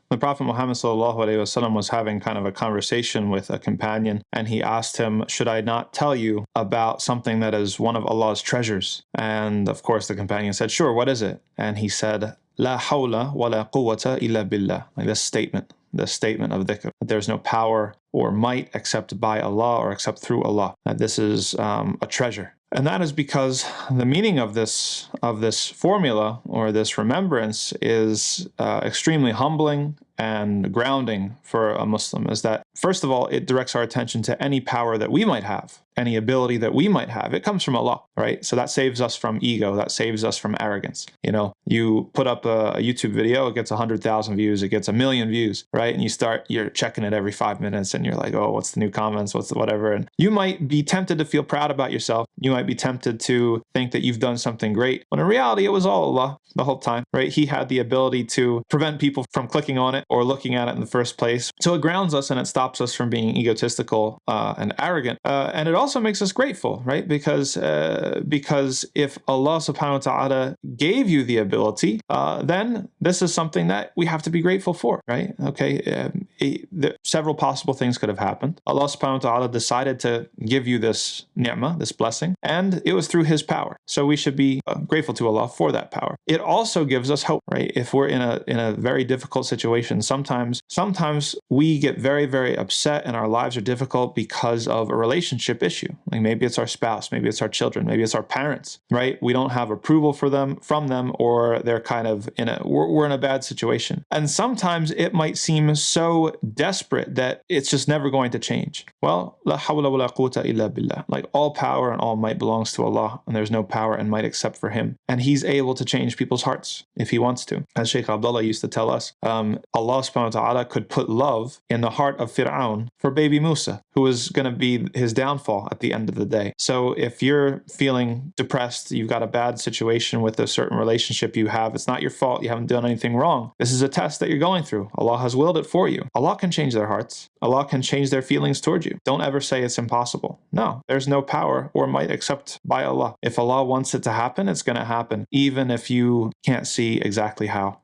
The Prophet Muhammad ﷺ was having kind of a conversation with a companion, and he asked him, should I not tell you about something that is one of Allah's treasures? And of course the companion said, sure, what is it? And he said, La hawla wa la quwwata illa billah. Like this statement of dhikr. There's no power or might except by Allah or except through Allah. This is a treasure. And that is because the meaning of this formula or this remembrance is extremely humbling and grounding for a Muslim. Is that, first of all, it directs our attention to any power that we might have, any ability that we might have. It comes from Allah, right? So that saves us from ego, that saves us from arrogance. You know, you put up a YouTube video, it gets 100,000 views, it gets 1 million views, right? And you're checking it every 5 minutes and you're like, oh, what's the new comments, what's the whatever? And you might be tempted to feel proud about yourself. You might be tempted to think that you've done something great, when in reality it was all Allah the whole time, right? He had the ability to prevent people from clicking on it or looking at it in the first place. So it grounds us and it stops us from being egotistical and arrogant. And it also makes us grateful, right? Because if Allah subhanahu wa ta'ala gave you the ability, then this is something that we have to be grateful for, right? Okay, several possible things could have happened. Allah subhanahu wa ta'ala decided to give you this ni'mah, this blessing, and it was through His power. So we should be grateful to Allah for that power. It also gives us hope, right? If we're in a very difficult situation, sometimes we get very, very upset and our lives are difficult because of a relationship issue. Like maybe it's our spouse, maybe it's our children, maybe it's our parents, right? We don't have approval from them, or they're kind of we're in a bad situation. And sometimes it might seem so desperate that it's just never going to change. Well, la hawla wa la quwwata illa billah. Like all power and all might belongs to Allah, and there's no power and might except for Him. And He's able to change people's hearts if He wants to. As Shaykh Abdullah used to tell us, Allah subhanahu wa ta'ala could put love in the heart of Fir'aun for baby Musa, who was going to be his downfall at the end of the day. So if you're feeling depressed, you've got a bad situation with a certain relationship you have, it's not your fault, you haven't done anything wrong. This is a test that you're going through. Allah has willed it for you. Allah can change their hearts. Allah can change their feelings towards you. Don't ever say it's impossible. No, there's no power or might except by Allah. If Allah wants it to happen, it's going to happen, even if you can't see exactly how.